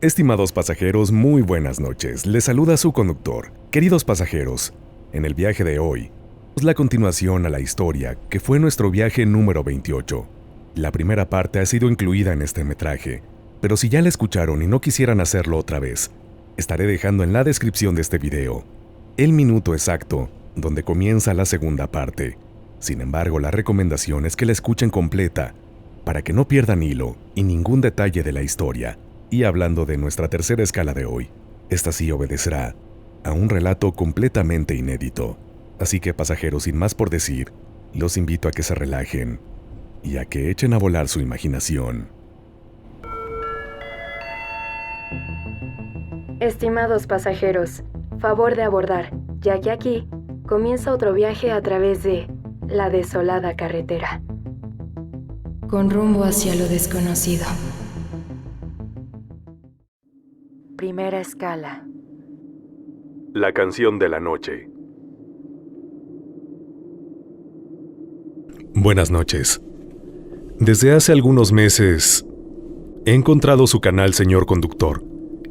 Estimados pasajeros, muy buenas noches. Les saluda su conductor. Queridos pasajeros, en el viaje de hoy, es la continuación a la historia que fue nuestro viaje número 28. La primera parte ha sido incluida en este metraje, pero si ya la escucharon y no quisieran hacerlo otra vez, estaré dejando en la descripción de este video el minuto exacto donde comienza la segunda parte. Sin embargo, la recomendación es que la escuchen completa para que no pierdan hilo y ningún detalle de la historia. Y hablando de nuestra tercera escala de hoy, esta sí obedecerá a un relato completamente inédito. Así que, pasajeros, sin más por decir, los invito a que se relajen y a que echen a volar su imaginación. Estimados pasajeros, favor de abordar, ya que aquí comienza otro viaje a través de la desolada carretera, con rumbo hacia lo desconocido. Primera escala. La canción de la noche. Buenas noches. Desde hace algunos meses he encontrado su canal, señor conductor,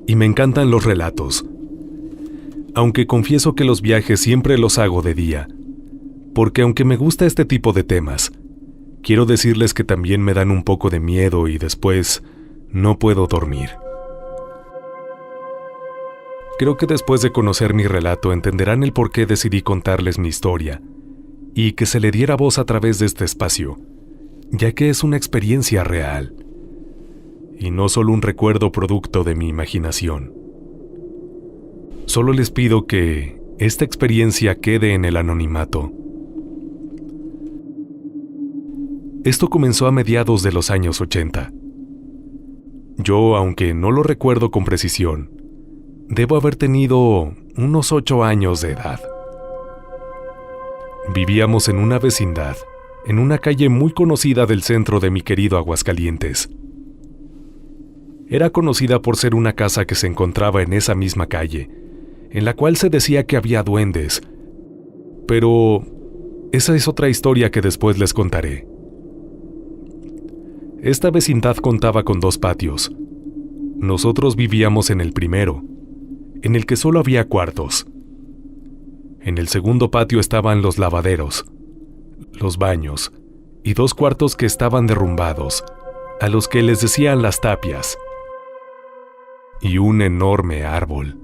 y me encantan los relatos. Aunque confieso que los viajes siempre los hago de día, porque aunque me gusta este tipo de temas, quiero decirles que también me dan un poco de miedo y después no puedo dormir. Creo que después de conocer mi relato entenderán el por qué decidí contarles mi historia y que se le diera voz a través de este espacio, ya que es una experiencia real y no solo un recuerdo producto de mi imaginación. Solo les pido que esta experiencia quede en el anonimato. Esto comenzó a mediados de los años 80. Yo, aunque no lo recuerdo con precisión, debo haber tenido unos 8 años de edad. Vivíamos en una vecindad, en una calle muy conocida del centro de mi querido Aguascalientes. Era conocida por ser una casa que se encontraba en esa misma calle, en la cual se decía que había duendes, pero esa es otra historia que después les contaré. Esta vecindad contaba con 2 patios. Nosotros vivíamos en el primero, en el que solo había cuartos. En el segundo patio estaban los lavaderos, los baños y 2 cuartos que estaban derrumbados, a los que les decían las tapias. Y un enorme árbol.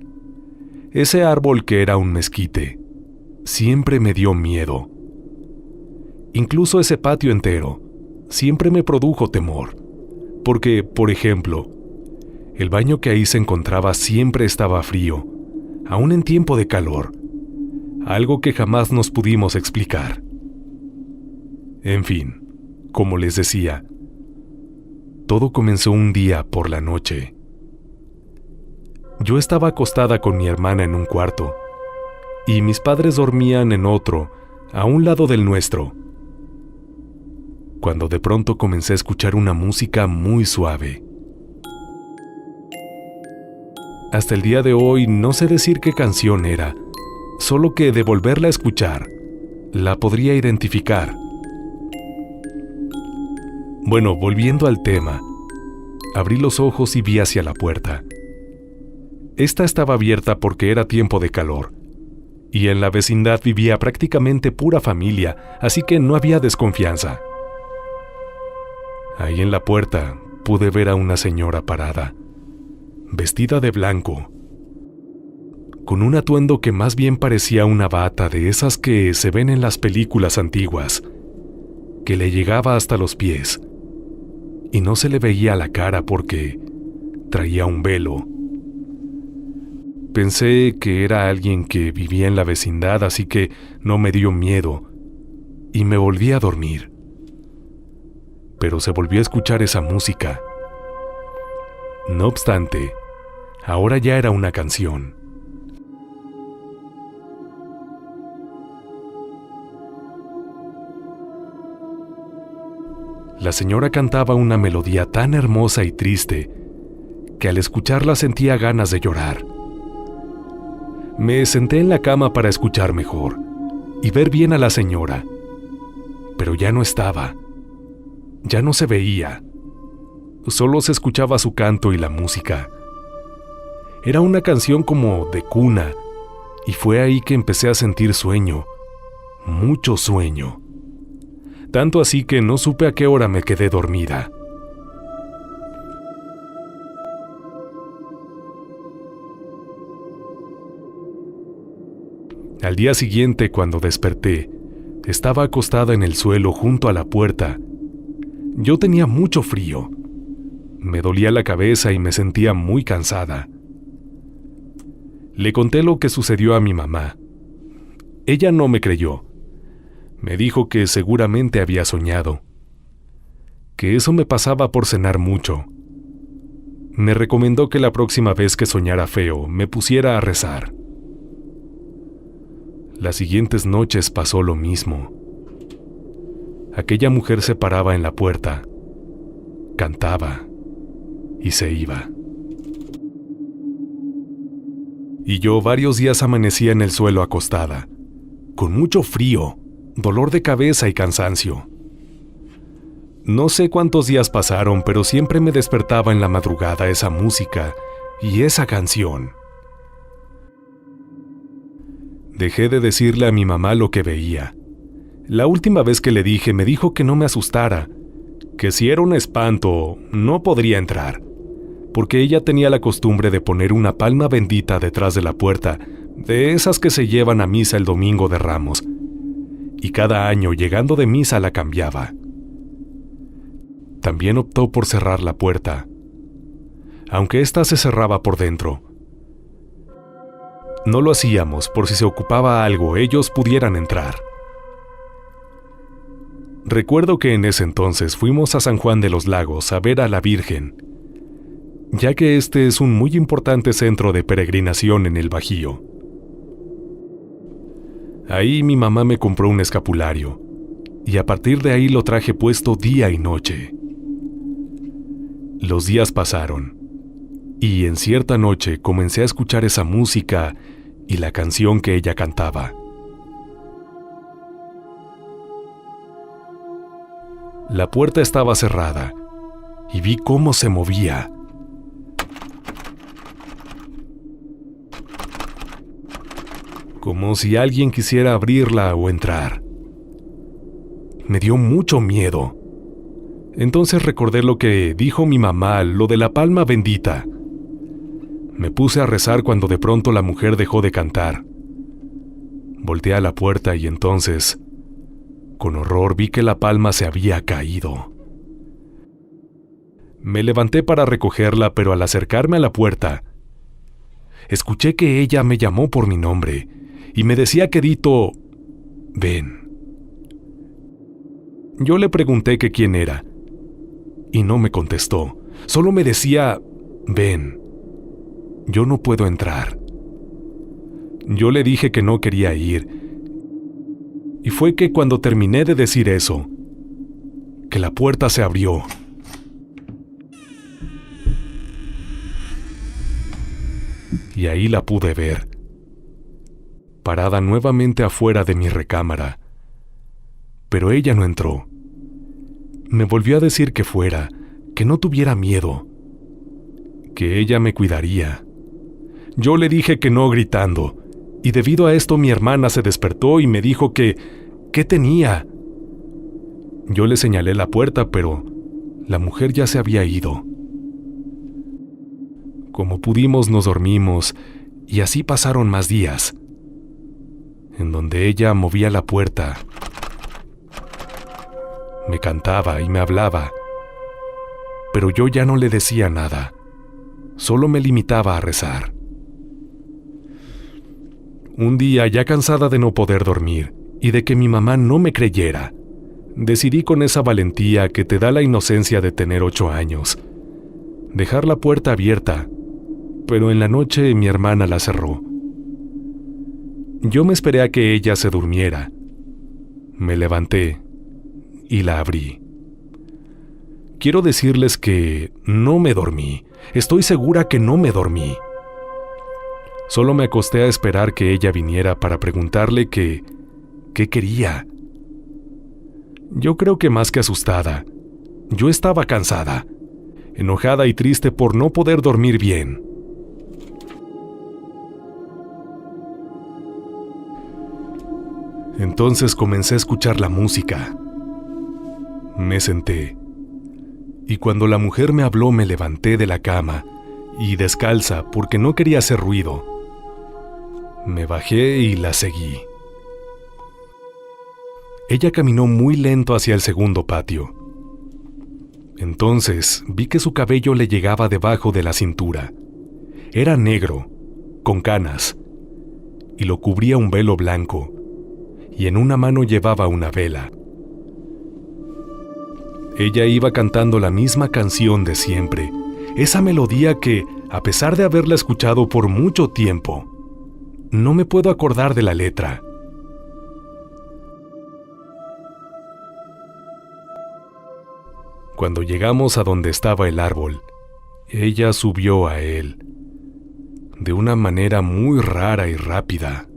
Ese árbol, que era un mezquite, siempre me dio miedo. Incluso ese patio entero siempre me produjo temor, porque, por ejemplo, el baño que ahí se encontraba siempre estaba frío, aún en tiempo de calor, algo que jamás nos pudimos explicar. En fin, como les decía, todo comenzó un día por la noche. Yo estaba acostada con mi hermana en un cuarto, y mis padres dormían en otro, a un lado del nuestro, cuando de pronto comencé a escuchar una música muy suave. Hasta el día de hoy no sé decir qué canción era, solo que de volverla a escuchar, la podría identificar. Bueno, volviendo al tema, abrí los ojos y vi hacia la puerta. Esta estaba abierta porque era tiempo de calor, y en la vecindad vivía prácticamente pura familia, así que no había desconfianza. Ahí en la puerta pude ver a una señora parada, vestida de blanco, con un atuendo que más bien parecía una bata de esas que se ven en las películas antiguas, que le llegaba hasta los pies, y no se le veía la cara porque traía un velo. Pensé que era alguien que vivía en la vecindad, así que no me dio miedo, y me volví a dormir. Pero se volvió a escuchar esa música. No obstante, ahora ya era una canción. La señora cantaba una melodía tan hermosa y triste que al escucharla sentía ganas de llorar. Me senté en la cama para escuchar mejor y ver bien a la señora, pero ya no estaba. Ya no se veía. Solo se escuchaba su canto y la música, Era una canción como de cuna, y fue ahí que empecé a sentir sueño, mucho sueño. Tanto así que no supe a qué hora me quedé dormida. Al día siguiente, cuando desperté, estaba acostada en el suelo junto a la puerta. Yo tenía mucho frío. Me dolía la cabeza y me sentía muy cansada. Le conté lo que sucedió a mi mamá. Ella no me creyó. Me dijo que seguramente había soñado, que eso me pasaba por cenar mucho. Me recomendó que la próxima vez que soñara feo me pusiera a rezar. Las siguientes noches pasó lo mismo. Aquella mujer se paraba en la puerta, cantaba y se iba. Y yo varios días amanecía en el suelo acostada, con mucho frío, dolor de cabeza y cansancio. No sé cuántos días pasaron, pero siempre me despertaba en la madrugada esa música y esa canción. Dejé de decirle a mi mamá lo que veía. La última vez que le dije, me dijo que no me asustara, que si era un espanto, no podría entrar, porque ella tenía la costumbre de poner una palma bendita detrás de la puerta, de esas que se llevan a misa el domingo de Ramos, y cada año llegando de misa la cambiaba. También optó por cerrar la puerta, aunque ésta se cerraba por dentro. No lo hacíamos por si se ocupaba algo, ellos pudieran entrar. Recuerdo que en ese entonces fuimos a San Juan de los Lagos a ver a la Virgen, ya que este es un muy importante centro de peregrinación en el Bajío. Ahí mi mamá me compró un escapulario, y a partir de ahí lo traje puesto día y noche. Los días pasaron, y en cierta noche comencé a escuchar esa música y la canción que ella cantaba. La puerta estaba cerrada, y vi cómo se movía. Como si alguien quisiera abrirla o entrar. Me dio mucho miedo. Entonces recordé lo que dijo mi mamá, lo de la palma bendita. Me puse a rezar cuando de pronto la mujer dejó de cantar. Volteé a la puerta y entonces, con horror, vi que la palma se había caído. Me levanté para recogerla, pero al acercarme a la puerta, escuché que ella me llamó por mi nombre y me decía quedito, ven. Yo le pregunté que quién era y no me contestó, solo me decía, ven. Yo no puedo entrar. Yo le dije que no quería ir. Y fue que cuando terminé de decir eso, que la puerta se abrió. Y ahí la pude ver, parada nuevamente afuera de mi recámara. Pero ella no entró. Me volvió a decir que fuera, que no tuviera miedo, que ella me cuidaría. Yo le dije que no gritando, y debido a esto mi hermana se despertó y me dijo que, ¿qué tenía? Yo le señalé la puerta, pero la mujer ya se había ido. Como pudimos nos dormimos, y así pasaron más días, en donde ella movía la puerta, me cantaba y me hablaba, pero yo ya no le decía nada, solo me limitaba a rezar. Un día, ya cansada de no poder dormir y de que mi mamá no me creyera, decidí con esa valentía que te da la inocencia de tener 8 años, dejar la puerta abierta, pero en la noche mi hermana la cerró. Yo me esperé a que ella se durmiera. Me levanté y la abrí. Quiero decirles que no me dormí. Estoy segura que no me dormí. Solo me acosté a esperar que ella viniera para preguntarle qué quería. Yo creo que más que asustada, yo estaba cansada, enojada y triste por no poder dormir bien. Entonces comencé a escuchar la música. Me senté, y cuando la mujer me habló me levanté de la cama, y descalza porque no quería hacer ruido. Me bajé y la seguí. Ella caminó muy lento hacia el segundo patio. Entonces vi que su cabello le llegaba debajo de la cintura. Era negro, con canas, y lo cubría un velo blanco, y en una mano llevaba una vela. Ella iba cantando la misma canción de siempre, esa melodía que, a pesar de haberla escuchado por mucho tiempo, no me puedo acordar de la letra. Cuando llegamos a donde estaba el árbol, ella subió a él, de una manera muy rara y rápida.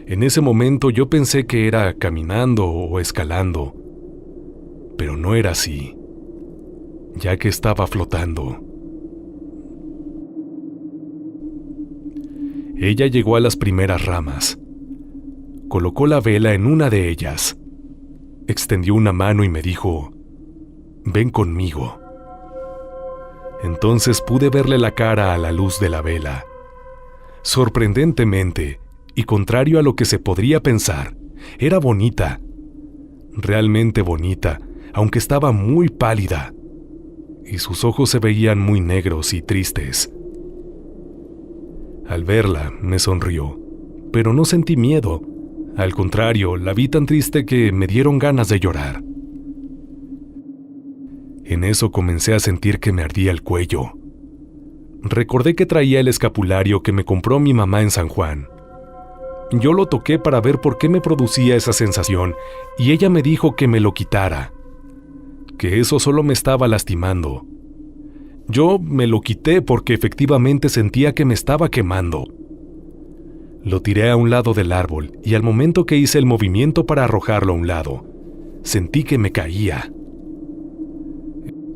En ese momento yo pensé que era caminando o escalando, pero no era así, ya que estaba flotando. Ella llegó a las primeras ramas, colocó la vela en una de ellas, extendió una mano y me dijo: «Ven conmigo». Entonces pude verle la cara a la luz de la vela. Sorprendentemente, y contrario a lo que se podría pensar, era bonita, realmente bonita, aunque estaba muy pálida, y sus ojos se veían muy negros y tristes. Al verla, me sonrió, pero no sentí miedo. Al contrario, la vi tan triste que me dieron ganas de llorar. En eso comencé a sentir que me ardía el cuello. Recordé que traía el escapulario que me compró mi mamá en San Juan. Yo lo toqué para ver por qué me producía esa sensación, y ella me dijo que me lo quitara, que eso solo me estaba lastimando. Yo me lo quité porque efectivamente sentía que me estaba quemando. Lo tiré a un lado del árbol, y al momento que hice el movimiento para arrojarlo a un lado, sentí que me caía.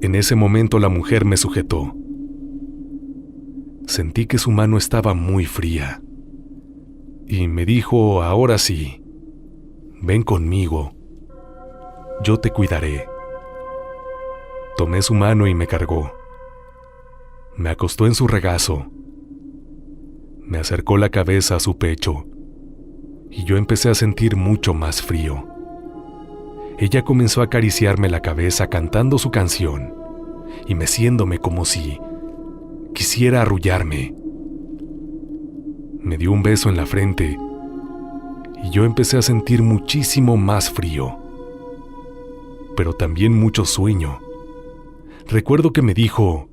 En ese momento la mujer me sujetó. Sentí que su mano estaba muy fría, y me dijo: «Ahora sí, ven conmigo, yo te cuidaré». Tomé su mano y me cargó. Me acostó en su regazo. Me acercó la cabeza a su pecho, y yo empecé a sentir mucho más frío. Ella comenzó a acariciarme la cabeza cantando su canción y meciéndome como si quisiera arrullarme. Me dio un beso en la frente y yo empecé a sentir muchísimo más frío, pero también mucho sueño. Recuerdo que me dijo: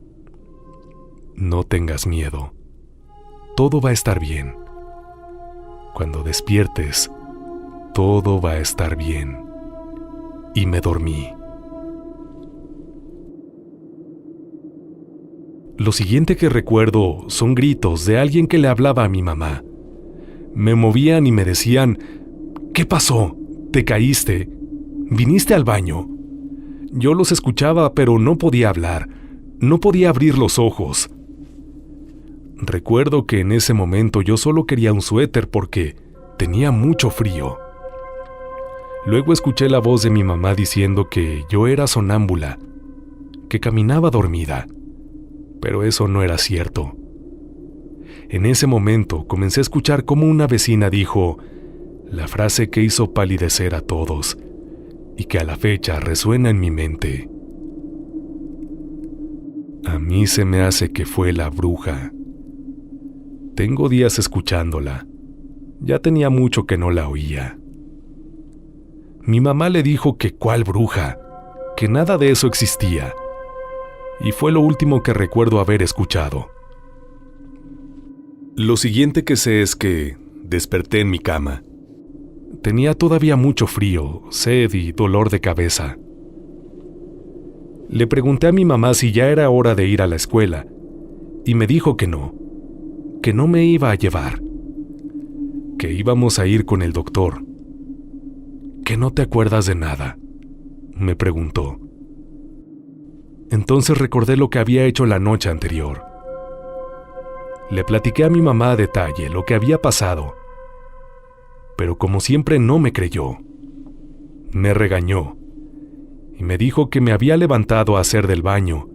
«No tengas miedo, todo va a estar bien. Cuando despiertes, todo va a estar bien». Y me dormí. Lo siguiente que recuerdo son gritos de alguien que le hablaba a mi mamá. Me movían y me decían: «¿Qué pasó? ¿Te caíste? ¿Viniste al baño?». Yo los escuchaba, pero no podía hablar, no podía abrir los ojos. Recuerdo que en ese momento yo solo quería un suéter porque tenía mucho frío. Luego escuché la voz de mi mamá diciendo que yo era sonámbula, que caminaba dormida, pero eso no era cierto. En ese momento comencé a escuchar cómo una vecina dijo la frase que hizo palidecer a todos y que a la fecha resuena en mi mente. A mí se me hace que fue la bruja. Tengo días escuchándola. Ya tenía mucho que no la oía. Mi mamá le dijo que cuál bruja, que nada de eso existía, y fue lo último que recuerdo haber escuchado. Lo siguiente que sé es que desperté en mi cama. Tenía todavía mucho frío, sed y dolor de cabeza. Le pregunté a mi mamá si ya era hora de ir a la escuela, y me dijo que no me iba a llevar, que íbamos a ir con el doctor. ¿Que no te acuerdas de nada?, me preguntó. Entonces recordé lo que había hecho la noche anterior. Le platiqué a mi mamá a detalle lo que había pasado. pero como siempre no me creyó. Me regañó y me dijo que me había levantado a hacer del baño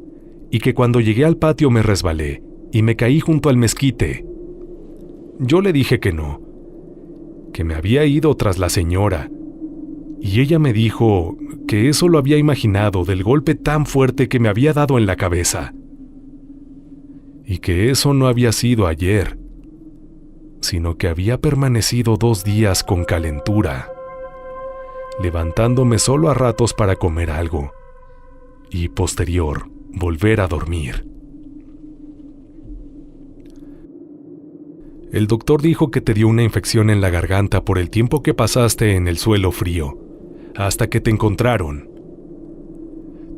y que cuando llegué al patio me resbalé y me caí junto al mezquite. Yo le dije que no, que me había ido tras la señora, y ella me dijo que eso lo había imaginado del golpe tan fuerte que me había dado en la cabeza, y que eso no había sido ayer, sino que había permanecido 2 días con calentura, levantándome solo a ratos para comer algo, y posterior volver a dormir. El doctor dijo que te dio una infección en la garganta por el tiempo que pasaste en el suelo frío, hasta que te encontraron.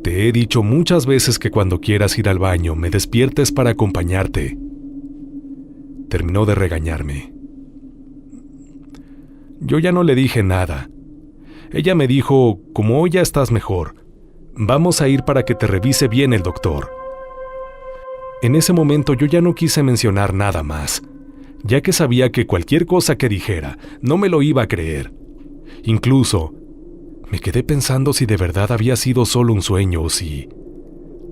Te he dicho muchas veces que cuando quieras ir al baño me despiertes para acompañarte. Terminó de regañarme. Yo ya no le dije nada. Ella me dijo, como hoy ya estás mejor, vamos a ir para que te revise bien el doctor. En ese momento yo ya no quise mencionar nada más, ya que sabía que cualquier cosa que dijera no me lo iba a creer. Incluso, me quedé pensando si de verdad había sido solo un sueño o si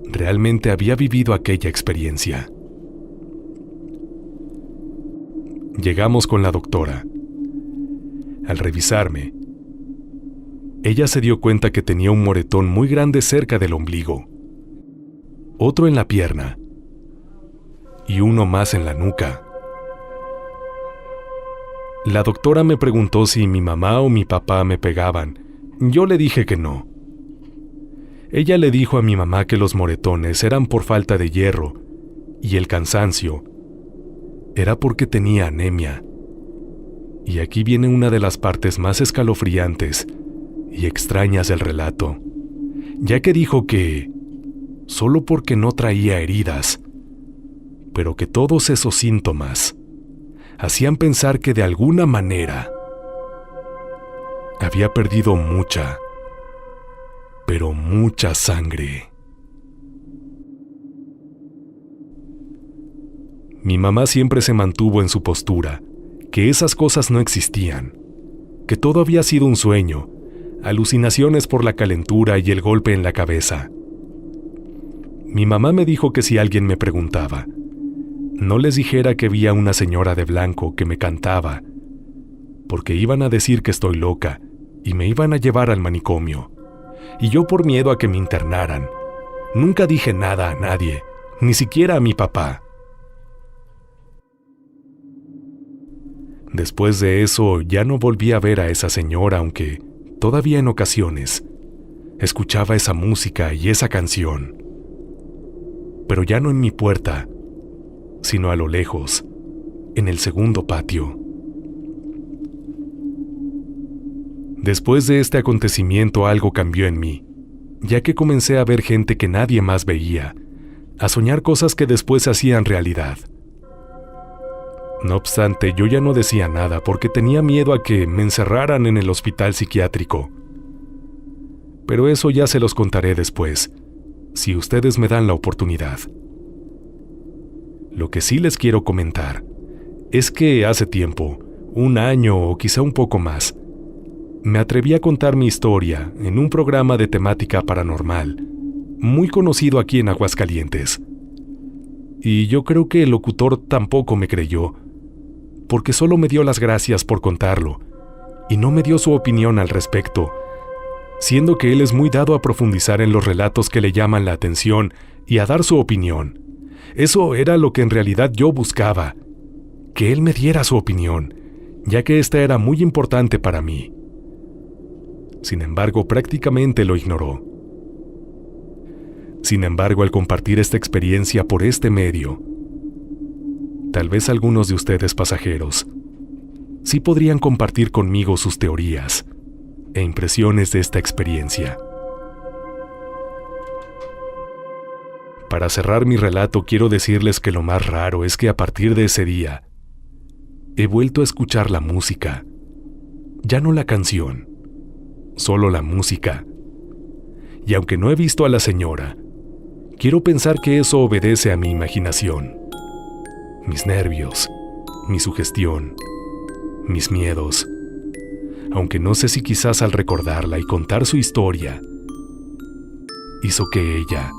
realmente había vivido aquella experiencia. Llegamos con la doctora. Al revisarme, ella se dio cuenta que tenía un moretón muy grande cerca del ombligo, otro en la pierna y uno más en la nuca. La doctora me preguntó si mi mamá o mi papá me pegaban. Yo le dije que no. Ella le dijo a mi mamá que los moretones eran por falta de hierro y el cansancio era porque tenía anemia. Y aquí viene una de las partes más escalofriantes y extrañas del relato, ya que dijo que solo porque no traía heridas, pero que todos esos síntomas hacían pensar que de alguna manera había perdido mucha, pero mucha sangre. Mi mamá siempre se mantuvo en su postura, que esas cosas no existían, que todo había sido un sueño, alucinaciones por la calentura y el golpe en la cabeza. Mi mamá me dijo que si alguien me preguntaba, no les dijera que vi a una señora de blanco que me cantaba, porque iban a decir que estoy loca y me iban a llevar al manicomio. Y yo, por miedo a que me internaran, nunca dije nada a nadie, ni siquiera a mi papá. Después de eso ya no volví a ver a esa señora, aunque todavía en ocasiones escuchaba esa música y esa canción. Pero ya no en mi puerta, sino a lo lejos, en el segundo patio. Después de este acontecimiento algo cambió en mí, ya que comencé a ver gente que nadie más veía, a soñar cosas que después se hacían realidad. No obstante, yo ya no decía nada porque tenía miedo a que me encerraran en el hospital psiquiátrico. Pero eso ya se los contaré después, si ustedes me dan la oportunidad. Lo que sí les quiero comentar es que hace tiempo, 1 año o quizá un poco más, me atreví a contar mi historia en un programa de temática paranormal, muy conocido aquí en Aguascalientes. Y yo creo que el locutor tampoco me creyó, porque solo me dio las gracias por contarlo, y no me dio su opinión al respecto, siendo que él es muy dado a profundizar en los relatos que le llaman la atención y a dar su opinión. Eso era lo que en realidad yo buscaba, que él me diera su opinión, ya que esta era muy importante para mí. Sin embargo, prácticamente lo ignoró. Sin embargo, al compartir esta experiencia por este medio, tal vez algunos de ustedes pasajeros sí podrían compartir conmigo sus teorías e impresiones de esta experiencia. Para cerrar mi relato, quiero decirles que lo más raro es que a partir de ese día, he vuelto a escuchar la música, ya no la canción, solo la música. Y aunque no he visto a la señora, quiero pensar que eso obedece a mi imaginación, mis nervios, mi sugestión, mis miedos aunque no sé si quizás al recordarla y contar su historia, hizo que ella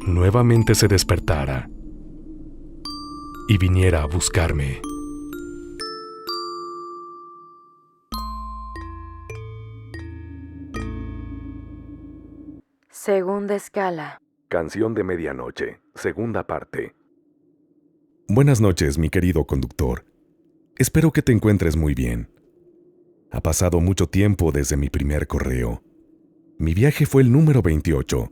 nuevamente se despertara y viniera a buscarme. Segunda escala. Canción de medianoche, segunda parte. Buenas noches, mi querido conductor. Espero que te encuentres muy bien. Ha pasado mucho tiempo desde mi primer correo. Mi viaje fue el número 28.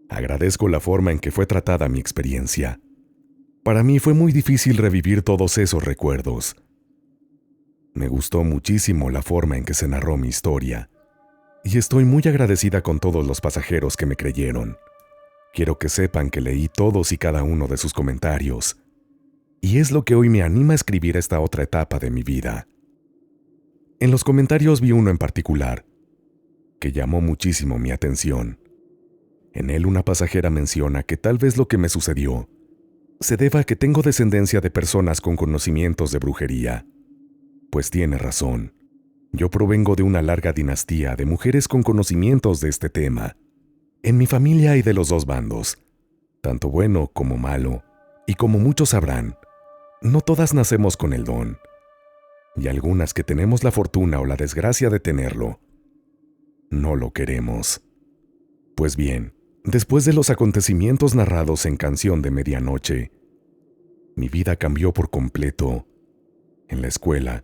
Agradezco la forma en que fue tratada mi experiencia. Para mí fue muy difícil revivir todos esos recuerdos. Me gustó muchísimo la forma en que se narró mi historia, y estoy muy agradecida con todos los pasajeros que me creyeron. Quiero que sepan que leí todos y cada uno de sus comentarios, y es lo que hoy me anima a escribir esta otra etapa de mi vida. En los comentarios vi uno en particular, que llamó muchísimo mi atención. En él una pasajera menciona que tal vez lo que me sucedió se deba a que tengo descendencia de personas con conocimientos de brujería. Pues tiene razón. Yo provengo de una larga dinastía de mujeres con conocimientos de este tema. En mi familia hay de los dos bandos, tanto bueno como malo, y como muchos sabrán, no todas nacemos con el don, y algunas que tenemos la fortuna o la desgracia de tenerlo, no lo queremos. Pues bien, después de los acontecimientos narrados en Canción de Medianoche, mi vida cambió por completo. En la escuela,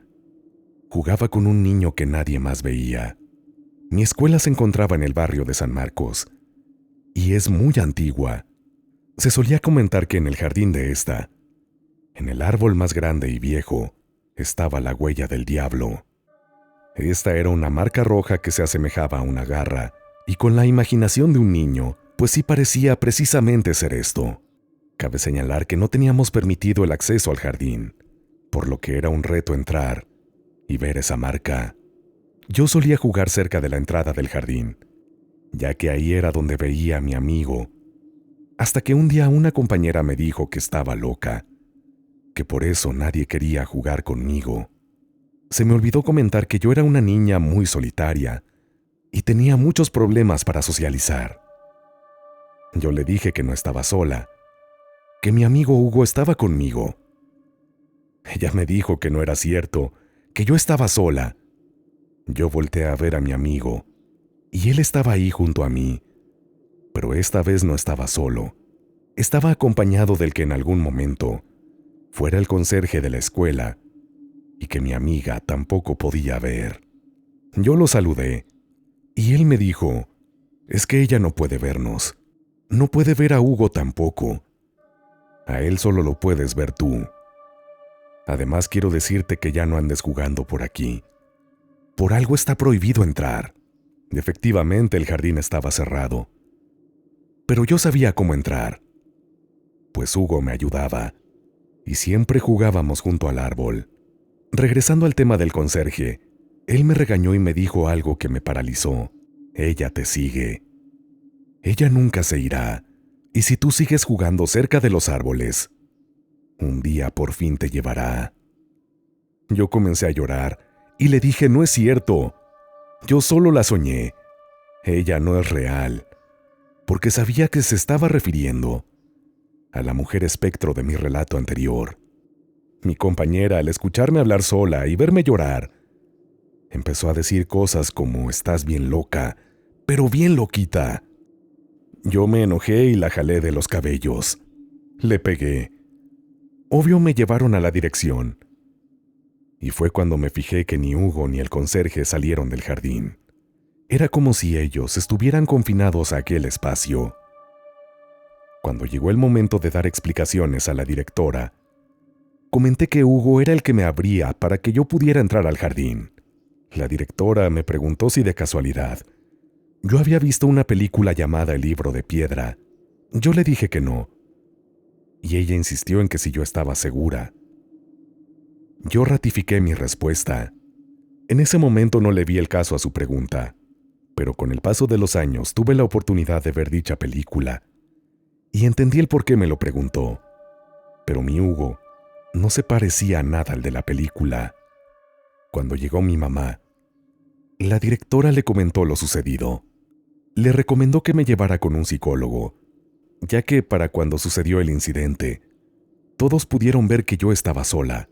jugaba con un niño que nadie más veía. Mi escuela se encontraba en el barrio de San Marcos, y es muy antigua. Se solía comentar que en el jardín de esta, en el árbol más grande y viejo, estaba la huella del diablo. Esta era una marca roja que se asemejaba a una garra, y con la imaginación de un niño, pues sí parecía precisamente ser esto. Cabe señalar que no teníamos permitido el acceso al jardín, por lo que era un reto entrar y ver esa marca. Yo solía jugar cerca de la entrada del jardín, ya que ahí era donde veía a mi amigo, hasta que un día una compañera me dijo que estaba loca, que por eso nadie quería jugar conmigo. Se me olvidó comentar que yo era una niña muy solitaria y tenía muchos problemas para socializar. Yo le dije que no estaba sola, que mi amigo Hugo estaba conmigo. Ella me dijo que no era cierto, que yo estaba sola. Yo volteé a ver a mi amigo, y él estaba ahí junto a mí, pero esta vez no estaba solo. Estaba acompañado del que en algún momento fuera el conserje de la escuela, y que mi amiga tampoco podía ver. Yo lo saludé, y él me dijo, es que ella no puede vernos. No puede ver a Hugo tampoco. A él solo lo puedes ver tú. Además, quiero decirte que ya no andes jugando por aquí. Por algo está prohibido entrar. Efectivamente, el jardín estaba cerrado. Pero yo sabía cómo entrar, pues Hugo me ayudaba, y siempre jugábamos junto al árbol. Regresando al tema del conserje, él me regañó y me dijo algo que me paralizó. Ella te sigue. Ella nunca se irá, y si tú sigues jugando cerca de los árboles, un día por fin te llevará. Yo comencé a llorar y le dije, no es cierto. Yo solo la soñé. Ella no es real, porque sabía que se estaba refiriendo a la mujer espectro de mi relato anterior. Mi compañera, al escucharme hablar sola y verme llorar, empezó a decir cosas como estás bien loca, pero bien loquita. Yo me enojé y la jalé de los cabellos. Le pegué. Obvio me llevaron a la dirección. Y fue cuando me fijé que ni Hugo ni el conserje salieron del jardín. Era como si ellos estuvieran confinados a aquel espacio. Cuando llegó el momento de dar explicaciones a la directora, comenté que Hugo era el que me abría para que yo pudiera entrar al jardín. La directora me preguntó si de casualidad yo había visto una película llamada El libro de piedra. Yo le dije que no, y ella insistió en que si yo estaba segura. Yo ratifiqué mi respuesta. En ese momento no le vi el caso a su pregunta, pero con el paso de los años tuve la oportunidad de ver dicha película, y entendí el por qué me lo preguntó. Pero mi Hugo no se parecía a nada al de la película. Cuando llegó mi mamá, la directora le comentó lo sucedido. Le recomendó que me llevara con un psicólogo, ya que para cuando sucedió el incidente, todos pudieron ver que yo estaba sola.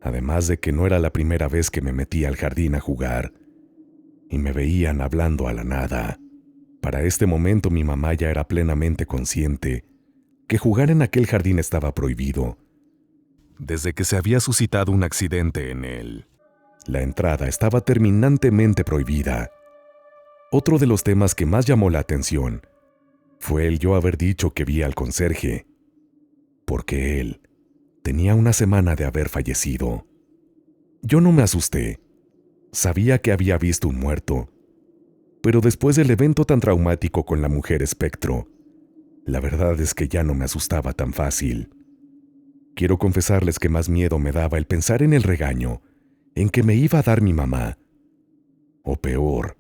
Además de que no era la primera vez que me metía al jardín a jugar, y me veían hablando a la nada. Para este momento mi mamá ya era plenamente consciente que jugar en aquel jardín estaba prohibido, desde que se había suscitado un accidente en él. La entrada estaba terminantemente prohibida. Otro de los temas que más llamó la atención fue el yo haber dicho que vi al conserje, porque él tenía una semana de haber fallecido. Yo no me asusté. Sabía que había visto un muerto, pero después del evento tan traumático con la mujer espectro, la verdad es que ya no me asustaba tan fácil. Quiero confesarles que más miedo me daba el pensar en el regaño en que me iba a dar mi mamá. O peor,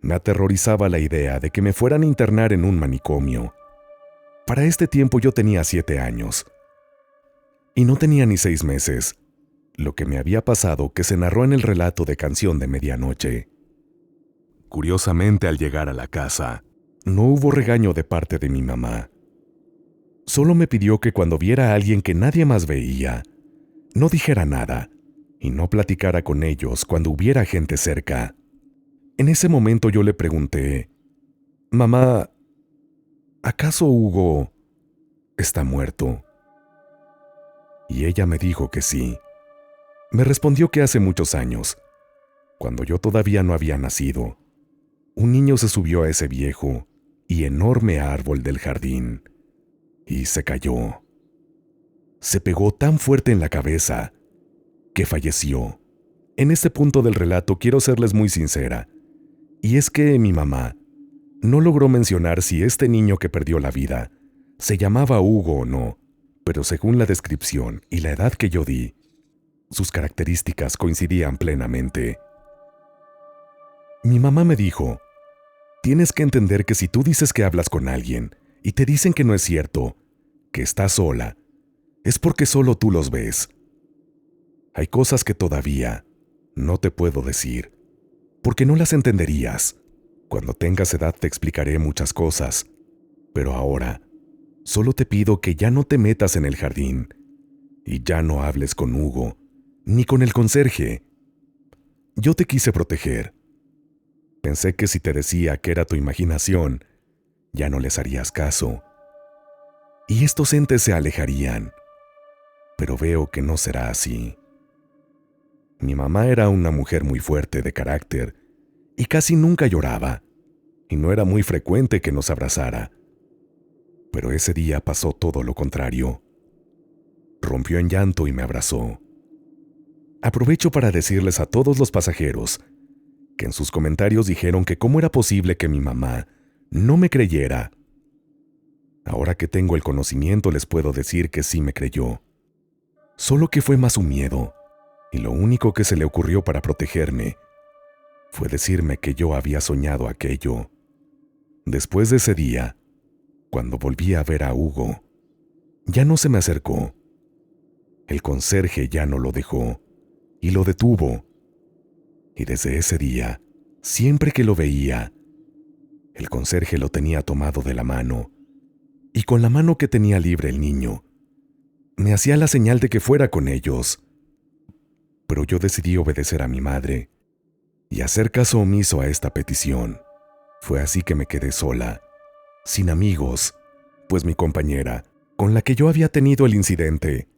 me aterrorizaba la idea de que me fueran a internar en un manicomio. Para este tiempo yo tenía 7 años. Y no tenía ni 6 meses, lo que me había pasado que se narró en el relato de Canción de Medianoche. Curiosamente, al llegar a la casa, no hubo regaño de parte de mi mamá. Solo me pidió que cuando viera a alguien que nadie más veía, no dijera nada y no platicara con ellos cuando hubiera gente cerca. En ese momento yo le pregunté, «Mamá, ¿acaso Hugo está muerto?» Y ella me dijo que sí. Me respondió que hace muchos años, cuando yo todavía no había nacido, un niño se subió a ese viejo y enorme árbol del jardín y se cayó. Se pegó tan fuerte en la cabeza que falleció. En este punto del relato quiero serles muy sincera, y es que mi mamá no logró mencionar si este niño que perdió la vida se llamaba Hugo o no, pero según la descripción y la edad que yo di, sus características coincidían plenamente. Mi mamá me dijo, «Tienes que entender que si tú dices que hablas con alguien y te dicen que no es cierto, que estás sola, es porque solo tú los ves. Hay cosas que todavía no te puedo decir, porque no las entenderías. Cuando tengas edad te explicaré muchas cosas, pero ahora solo te pido que ya no te metas en el jardín y ya no hables con Hugo, ni con el conserje. Yo te quise proteger. Pensé que si te decía que era tu imaginación, ya no les harías caso, y estos entes se alejarían, pero veo que no será así». Mi mamá era una mujer muy fuerte de carácter y casi nunca lloraba, y no era muy frecuente que nos abrazara. Pero ese día pasó todo lo contrario. Rompió en llanto y me abrazó. Aprovecho para decirles a todos los pasajeros que en sus comentarios dijeron que cómo era posible que mi mamá no me creyera. Ahora que tengo el conocimiento les puedo decir que sí me creyó. Solo que fue más su miedo, y lo único que se le ocurrió para protegerme fue decirme que yo había soñado aquello. Después de ese día, cuando volví a ver a Hugo, ya no se me acercó. El conserje ya no lo dejó y lo detuvo. Y desde ese día, siempre que lo veía, el conserje lo tenía tomado de la mano, y con la mano que tenía libre el niño, me hacía la señal de que fuera con ellos. Pero yo decidí obedecer a mi madre y hacer caso omiso a esta petición. Fue así que me quedé sola, sin amigos, pues mi compañera, con la que yo había tenido el incidente,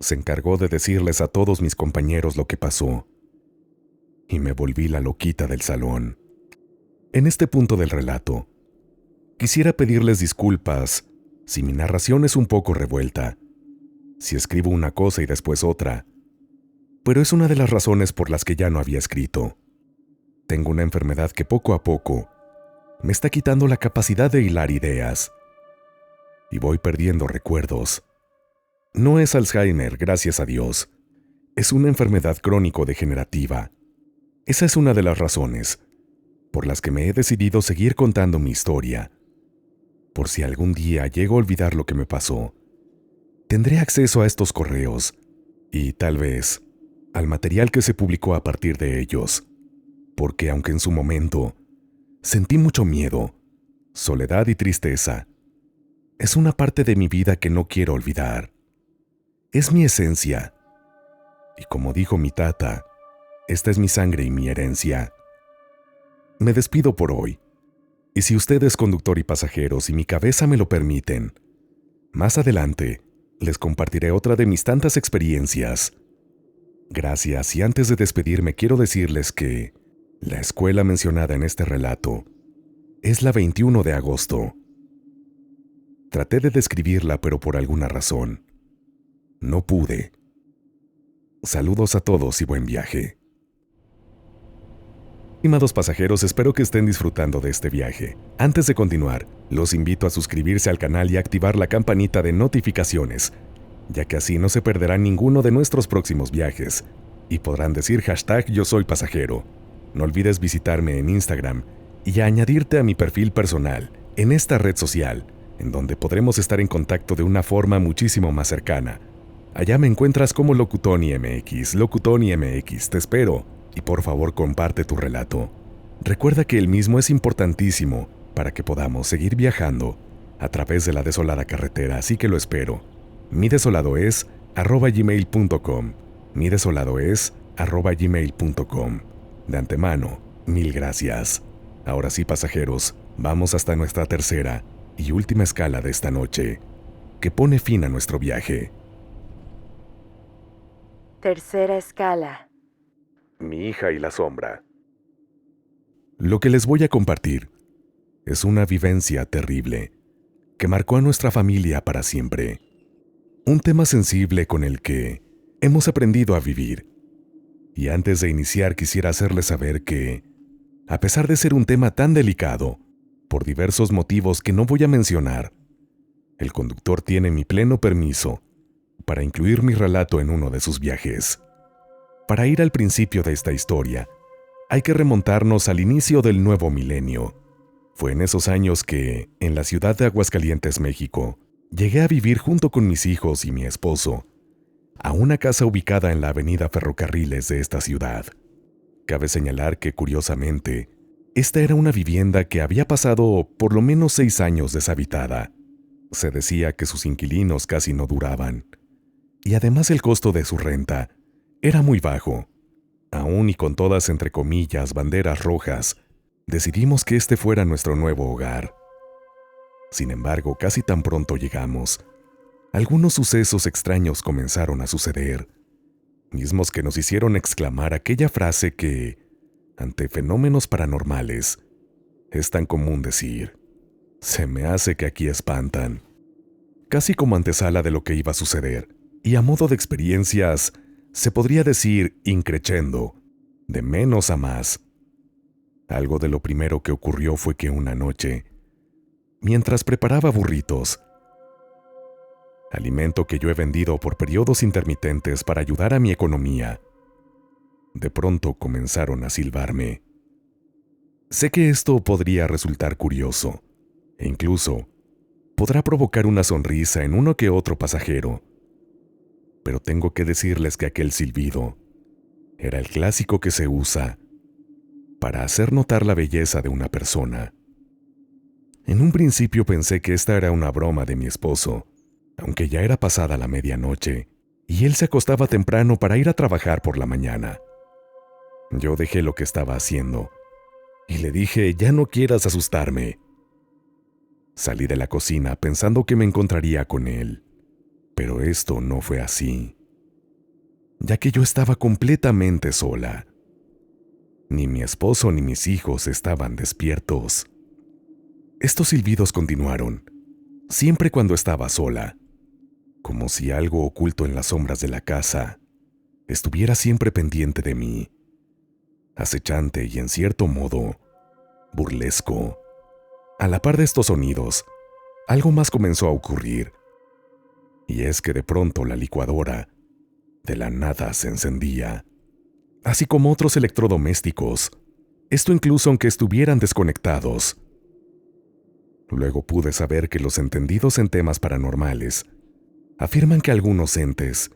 se encargó de decirles a todos mis compañeros lo que pasó, y me volví la loquita del salón. En este punto del relato, quisiera pedirles disculpas si mi narración es un poco revuelta, si escribo una cosa y después otra, pero es una de las razones por las que ya no había escrito. Tengo una enfermedad que poco a poco me está quitando la capacidad de hilar ideas, y voy perdiendo recuerdos. No es Alzheimer, gracias a Dios. Es una enfermedad crónico-degenerativa. Esa es una de las razones por las que me he decidido seguir contando mi historia. Por si algún día llego a olvidar lo que me pasó, tendré acceso a estos correos y tal vez al material que se publicó a partir de ellos, porque aunque en su momento sentí mucho miedo, soledad y tristeza, es una parte de mi vida que no quiero olvidar. Es mi esencia. Y como dijo mi tata, esta es mi sangre y mi herencia. Me despido por hoy. Y si ustedes, conductor y pasajeros, y mi cabeza me lo permiten, más adelante les compartiré otra de mis tantas experiencias. Gracias, y antes de despedirme quiero decirles que la escuela mencionada en este relato es la 21 de agosto. Traté de describirla, pero por alguna razón no pude. Saludos a todos y buen viaje. Estimados pasajeros, espero que estén disfrutando de este viaje. Antes de continuar, los invito a suscribirse al canal y activar la campanita de notificaciones, ya que así no se perderán ninguno de nuestros próximos viajes y podrán decir #yo soy pasajero. No olvides visitarme en Instagram y añadirte a mi perfil personal en esta red social, en donde podremos estar en contacto de una forma muchísimo más cercana. Allá me encuentras como LocutoniMX, LocutoniMX, te espero. Y por favor comparte tu relato. Recuerda que el mismo es importantísimo para que podamos seguir viajando a través de la desolada carretera, así que lo espero. Mi desolado es @gmail.com. Mi desolado es @gmail.com. De antemano, mil gracias. Ahora sí, pasajeros, vamos hasta nuestra tercera y última escala de esta noche, que pone fin a nuestro viaje. Tercera escala. Mi hija y la sombra. Lo que les voy a compartir es una vivencia terrible que marcó a nuestra familia para siempre. Un tema sensible con el que hemos aprendido a vivir. Y antes de iniciar quisiera hacerles saber que, a pesar de ser un tema tan delicado, por diversos motivos que no voy a mencionar, el conductor tiene mi pleno permiso para incluir mi relato en uno de sus viajes. Para ir al principio de esta historia, hay que remontarnos al inicio del nuevo milenio. Fue en esos años que, en la ciudad de Aguascalientes, México, llegué a vivir junto con mis hijos y mi esposo, a una casa ubicada en la avenida Ferrocarriles de esta ciudad. Cabe señalar que, curiosamente, esta era una vivienda que había pasado por lo menos 6 años deshabitada. Se decía que sus inquilinos casi no duraban, y además el costo de su renta era muy bajo. Aún y con todas, entre comillas, banderas rojas, decidimos que este fuera nuestro nuevo hogar. Sin embargo, casi tan pronto llegamos, algunos sucesos extraños comenzaron a suceder, mismos que nos hicieron exclamar aquella frase que, ante fenómenos paranormales, es tan común decir: se me hace que aquí espantan. Casi como antesala de lo que iba a suceder, y a modo de experiencias, se podría decir increchendo, de menos a más. Algo de lo primero que ocurrió fue que una noche, mientras preparaba burritos, alimento que yo he vendido por periodos intermitentes para ayudar a mi economía, de pronto comenzaron a silbarme. Sé que esto podría resultar curioso, e incluso podrá provocar una sonrisa en uno que otro pasajero, pero tengo que decirles que aquel silbido era el clásico que se usa para hacer notar la belleza de una persona. En un principio pensé que esta era una broma de mi esposo, aunque ya era pasada la medianoche y él se acostaba temprano para ir a trabajar por la mañana. Yo dejé lo que estaba haciendo y le dije: ya no quieras asustarme. Salí de la cocina pensando que me encontraría con él. Pero esto no fue así, ya que yo estaba completamente sola. Ni mi esposo ni mis hijos estaban despiertos. Estos silbidos continuaron, siempre cuando estaba sola, como si algo oculto en las sombras de la casa estuviera siempre pendiente de mí, acechante y en cierto modo burlesco. A la par de estos sonidos, algo más comenzó a ocurrir. Y es que de pronto la licuadora, de la nada, se encendía, así como otros electrodomésticos, esto incluso aunque estuvieran desconectados. Luego pude saber que los entendidos en temas paranormales afirman que algunos entes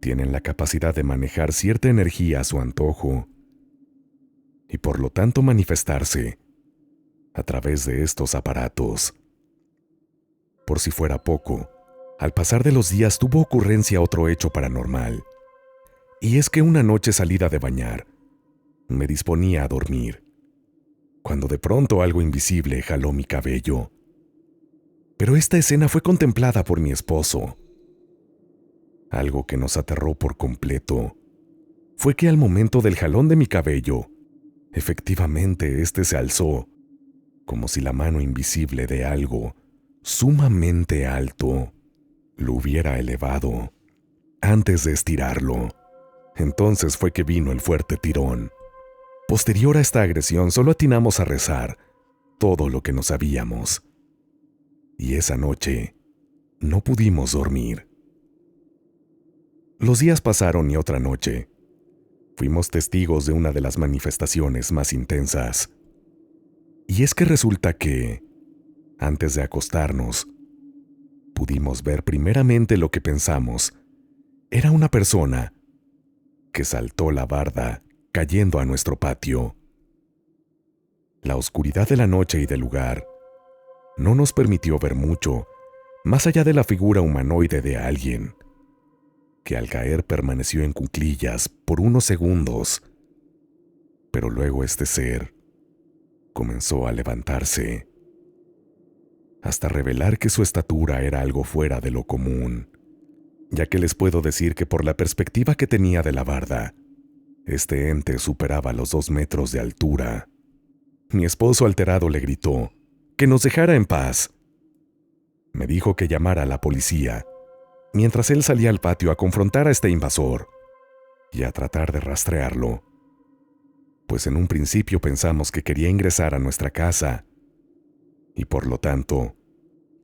tienen la capacidad de manejar cierta energía a su antojo y por lo tanto manifestarse a través de estos aparatos. Por si fuera poco, al pasar de los días tuvo ocurrencia otro hecho paranormal, y es que una noche salida de bañar, me disponía a dormir, cuando de pronto algo invisible jaló mi cabello. Pero esta escena fue contemplada por mi esposo. Algo que nos aterró por completo fue que al momento del jalón de mi cabello, efectivamente este se alzó, como si la mano invisible de algo sumamente alto lo hubiera elevado antes de estirarlo. Entonces fue que vino el fuerte tirón. Posterior a esta agresión solo atinamos a rezar todo lo que no sabíamos. Y esa noche no pudimos dormir. Los días pasaron y otra noche fuimos testigos de una de las manifestaciones más intensas. Y es que resulta que, antes de acostarnos, pudimos ver primeramente lo que pensamos era una persona que saltó la barda cayendo a nuestro patio. La oscuridad de la noche y del lugar no nos permitió ver mucho más allá de la figura humanoide de alguien, que al caer permaneció en cuclillas por unos segundos, pero luego este ser comenzó a levantarse, hasta revelar que su estatura era algo fuera de lo común, ya que les puedo decir que por la perspectiva que tenía de la barda, este ente superaba los 2 metros de altura. Mi esposo alterado le gritó que nos dejara en paz. Me dijo que llamara a la policía, mientras él salía al patio a confrontar a este invasor y a tratar de rastrearlo, pues en un principio pensamos que quería ingresar a nuestra casa y por lo tanto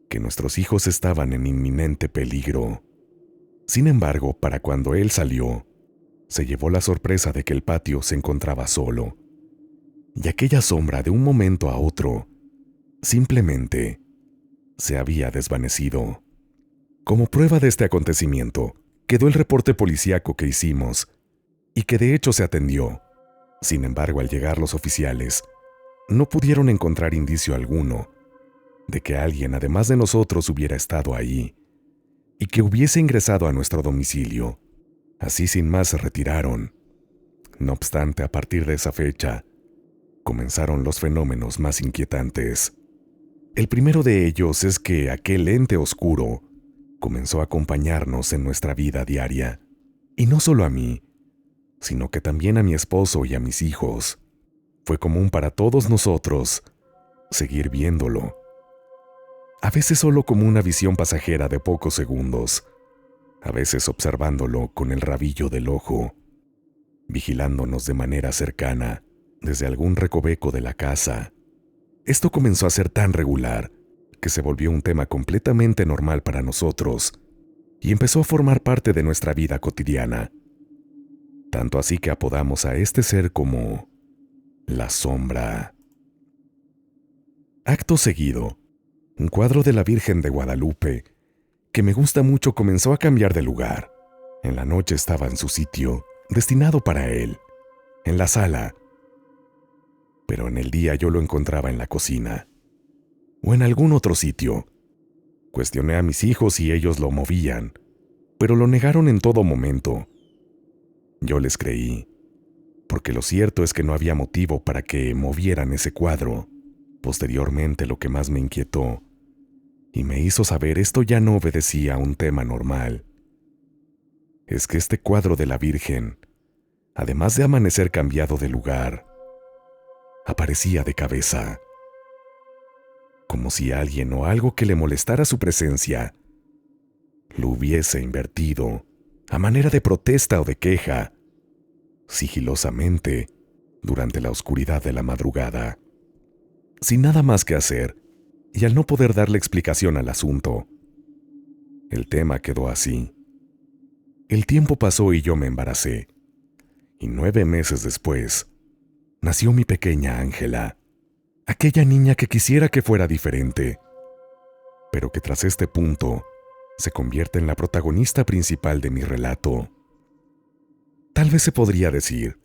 que nuestros hijos estaban en inminente peligro. Sin embargo, para cuando él salió, se llevó la sorpresa de que el patio se encontraba solo, y aquella sombra de un momento a otro simplemente se había desvanecido. Como prueba de este acontecimiento, quedó el reporte policíaco que hicimos, y que de hecho se atendió. Sin embargo, al llegar los oficiales, no pudieron encontrar indicio alguno de que alguien además de nosotros hubiera estado ahí, y que hubiese ingresado a nuestro domicilio. Así sin más se retiraron. No obstante, a partir de esa fecha, comenzaron los fenómenos más inquietantes. El primero de ellos es que aquel ente oscuro comenzó a acompañarnos en nuestra vida diaria. Y no solo a mí, sino que también a mi esposo y a mis hijos. Fue común para todos nosotros seguir viéndolo. A veces solo como una visión pasajera de pocos segundos, a veces observándolo con el rabillo del ojo, vigilándonos de manera cercana desde algún recoveco de la casa. Esto comenzó a ser tan regular que se volvió un tema completamente normal para nosotros y empezó a formar parte de nuestra vida cotidiana. Tanto así que apodamos a este ser como la sombra. Acto seguido, un cuadro de la Virgen de Guadalupe que me gusta mucho comenzó a cambiar de lugar. En la noche estaba en su sitio, destinado para él, en la sala. Pero en el día yo lo encontraba en la cocina, o en algún otro sitio. Cuestioné a mis hijos y ellos lo movían, pero lo negaron en todo momento. Yo les creí, porque lo cierto es que no había motivo para que movieran ese cuadro. Posteriormente, lo que más me inquietó y me hizo saber esto ya no obedecía a un tema normal, es que este cuadro de la Virgen, además de amanecer cambiado de lugar, aparecía de cabeza, como si alguien o algo que le molestara su presencia lo hubiese invertido a manera de protesta o de queja, sigilosamente durante la oscuridad de la madrugada. Sin nada más que hacer, y al no poder darle explicación al asunto, el tema quedó así. El tiempo pasó y yo me embaracé, y 9 meses después, nació mi pequeña Ángela, aquella niña que quisiera que fuera diferente, pero que tras este punto se convierte en la protagonista principal de mi relato. Tal vez se podría decir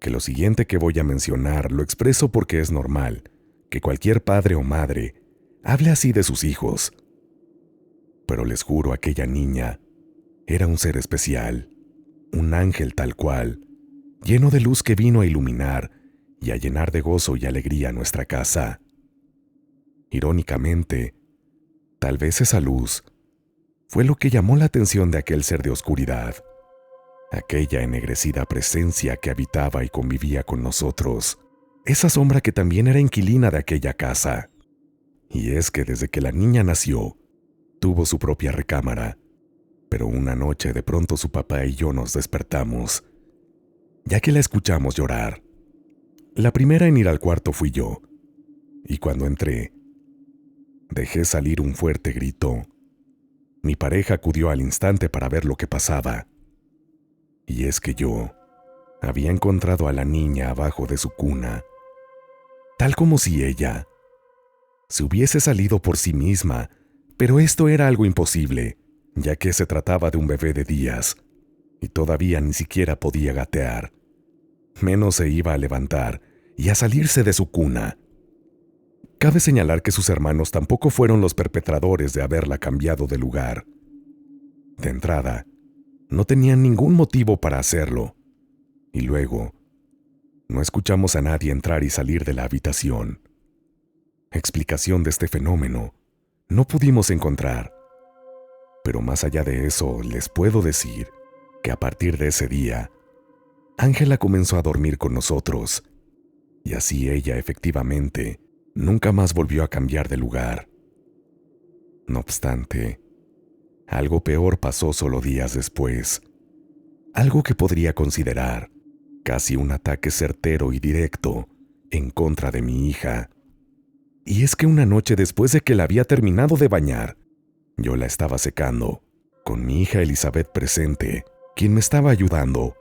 que lo siguiente que voy a mencionar lo expreso porque es normal que cualquier padre o madre hable así de sus hijos. Pero les juro, aquella niña era un ser especial, un ángel tal cual, lleno de luz que vino a iluminar y a llenar de gozo y alegría nuestra casa. Irónicamente, tal vez esa luz fue lo que llamó la atención de aquel ser de oscuridad, aquella ennegrecida presencia que habitaba y convivía con nosotros, esa sombra que también era inquilina de aquella casa. Y es que desde que la niña nació, tuvo su propia recámara, pero una noche de pronto su papá y yo nos despertamos, ya que la escuchamos llorar. La primera en ir al cuarto fui yo, y cuando entré, dejé salir un fuerte grito. Mi pareja acudió al instante para ver lo que pasaba. Y es que yo había encontrado a la niña abajo de su cuna, tal como si ella se hubiese salido por sí misma, pero esto era algo imposible, ya que se trataba de un bebé de días, y todavía ni siquiera podía gatear, menos se iba a levantar y a salirse de su cuna. Cabe señalar que sus hermanos tampoco fueron los perpetradores de haberla cambiado de lugar. De entrada, no tenían ningún motivo para hacerlo, y luego, no escuchamos a nadie entrar y salir de la habitación. Explicación de este fenómeno no pudimos encontrar, pero más allá de eso les puedo decir que a partir de ese día, Ángela comenzó a dormir con nosotros, y así ella efectivamente nunca más volvió a cambiar de lugar. No obstante, algo peor pasó solo días después, algo que podría considerar casi un ataque certero y directo en contra de mi hija. Y es que una noche después de que la había terminado de bañar, yo la estaba secando, con mi hija Elizabeth presente, quien me estaba ayudando,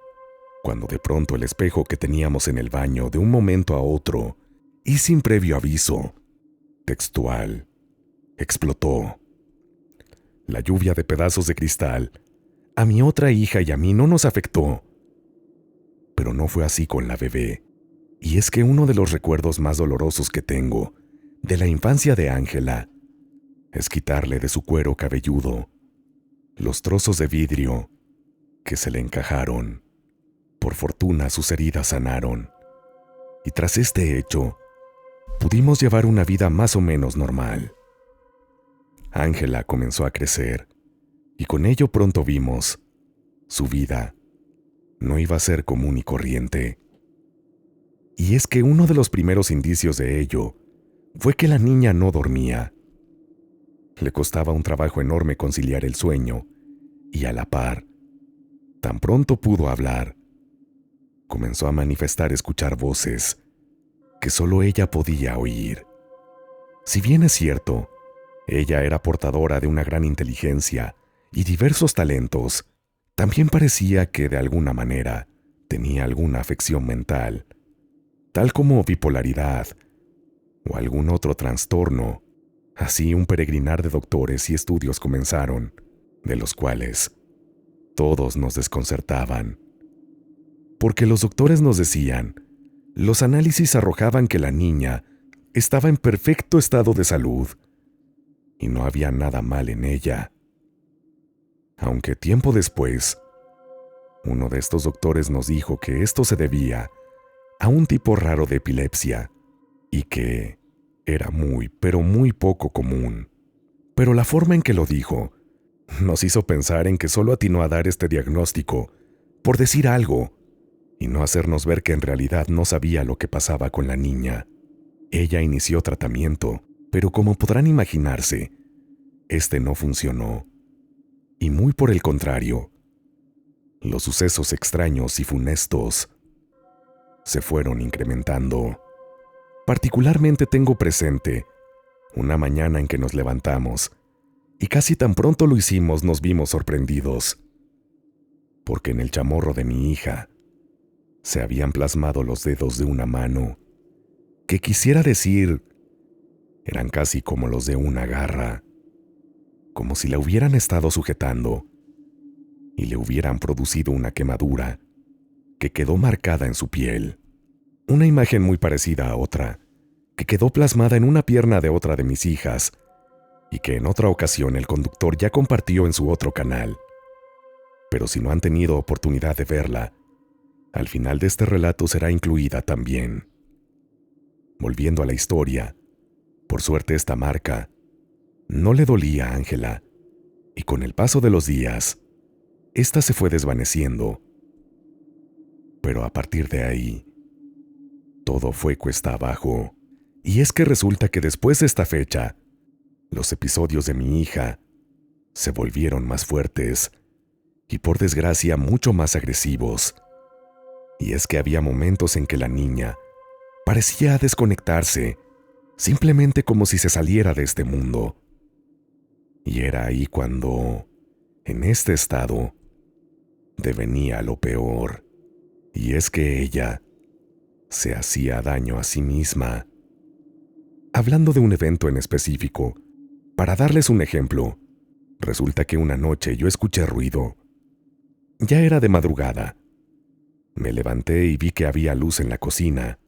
cuando de pronto el espejo que teníamos en el baño de un momento a otro, y sin previo aviso, textual, explotó. La lluvia de pedazos de cristal a mi otra hija y a mí no nos afectó. Pero no fue así con la bebé, y es que uno de los recuerdos más dolorosos que tengo de la infancia de Ángela es quitarle de su cuero cabelludo los trozos de vidrio que se le encajaron. Por fortuna sus heridas sanaron, y tras este hecho, pudimos llevar una vida más o menos normal. Ángela comenzó a crecer, y con ello pronto vimos, su vida no iba a ser común y corriente. Y es que uno de los primeros indicios de ello fue que la niña no dormía. Le costaba un trabajo enorme conciliar el sueño, y a la par, tan pronto pudo hablar, comenzó a manifestar escuchar voces que solo ella podía oír. Si bien es cierto, ella era portadora de una gran inteligencia y diversos talentos, también parecía que de alguna manera tenía alguna afección mental, tal como bipolaridad o algún otro trastorno. Así un peregrinar de doctores y estudios comenzaron, de los cuales todos nos desconcertaban. Porque los doctores nos decían, los análisis arrojaban que la niña estaba en perfecto estado de salud y no había nada mal en ella. Aunque tiempo después, uno de estos doctores nos dijo que esto se debía a un tipo raro de epilepsia y que era muy, pero muy poco común. Pero la forma en que lo dijo nos hizo pensar en que solo atinó a dar este diagnóstico por decir algo y no hacernos ver que en realidad no sabía lo que pasaba con la niña. Ella inició tratamiento, pero como podrán imaginarse, este no funcionó. Y muy por el contrario, los sucesos extraños y funestos se fueron incrementando. Particularmente tengo presente una mañana en que nos levantamos y casi tan pronto lo hicimos nos vimos sorprendidos, porque en el chamorro de mi hija se habían plasmado los dedos de una mano que quisiera decir eran casi como los de una garra, como si la hubieran estado sujetando y le hubieran producido una quemadura que quedó marcada en su piel. Una imagen muy parecida a otra, que quedó plasmada en una pierna de otra de mis hijas, y que en otra ocasión el conductor ya compartió en su otro canal. Pero si no han tenido oportunidad de verla, al final de este relato será incluida también. Volviendo a la historia, por suerte esta marca no le dolía a Ángela, y con el paso de los días, esta se fue desvaneciendo. Pero a partir de ahí, todo fue cuesta abajo, y es que resulta que después de esta fecha, los episodios de mi hija se volvieron más fuertes y por desgracia mucho más agresivos. Y es que había momentos en que la niña parecía desconectarse, simplemente como si se saliera de este mundo. Y era ahí cuando, en este estado, devenía lo peor, y es que ella se hacía daño a sí misma. Hablando de un evento en específico, para darles un ejemplo, resulta que una noche yo escuché ruido. Ya era de madrugada. Me levanté y vi que había luz en la cocina.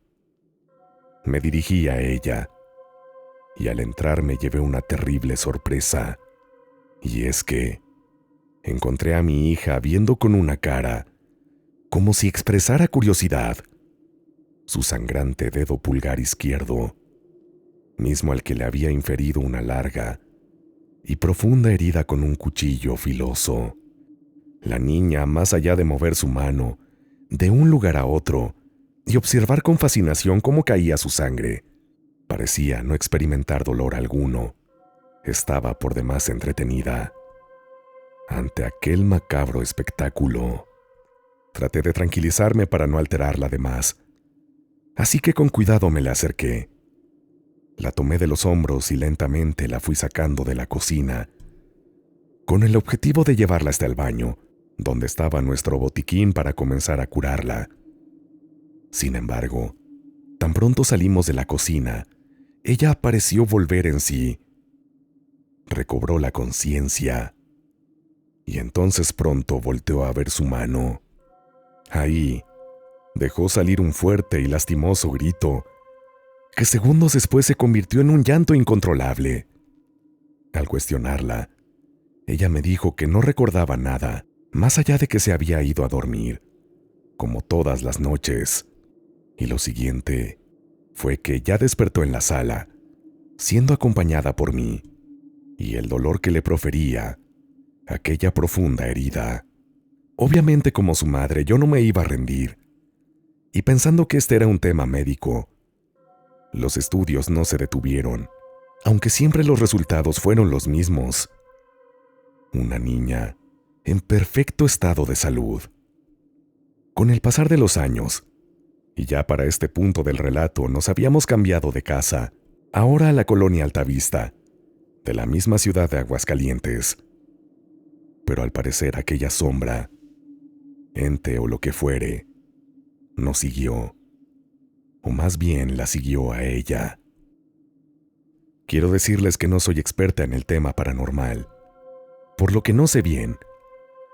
Me dirigí a ella, y al entrar me llevé una terrible sorpresa. Y es que encontré a mi hija viendo con una cara, como si expresara curiosidad, su sangrante dedo pulgar izquierdo, mismo al que le había inferido una larga y profunda herida con un cuchillo filoso. La niña, más allá de mover su mano de un lugar a otro y observar con fascinación cómo caía su sangre, parecía no experimentar dolor alguno. Estaba por demás entretenida. Ante aquel macabro espectáculo, traté de tranquilizarme para no alterarla de más, así que con cuidado me la acerqué. La tomé de los hombros y lentamente la fui sacando de la cocina, con el objetivo de llevarla hasta el baño, donde estaba nuestro botiquín para comenzar a curarla. Sin embargo, tan pronto salimos de la cocina, ella pareció volver en sí. Recobró la conciencia, y entonces pronto volteó a ver su mano. Ahí, dejó salir un fuerte y lastimoso grito, que segundos después se convirtió en un llanto incontrolable. Al cuestionarla, ella me dijo que no recordaba nada, más allá de que se había ido a dormir, como todas las noches. Y lo siguiente fue que ya despertó en la sala, siendo acompañada por mí, y el dolor que le profería aquella profunda herida. Obviamente, como su madre, yo no me iba a rendir, y pensando que este era un tema médico, los estudios no se detuvieron, aunque siempre los resultados fueron los mismos. Una niña en perfecto estado de salud. Con el pasar de los años, y ya para este punto del relato nos habíamos cambiado de casa, ahora a la colonia Altavista, de la misma ciudad de Aguascalientes. Pero al parecer aquella sombra, ente o lo que fuere, nos siguió, o más bien la siguió a ella. Quiero decirles que no soy experta en el tema paranormal, por lo que no sé bien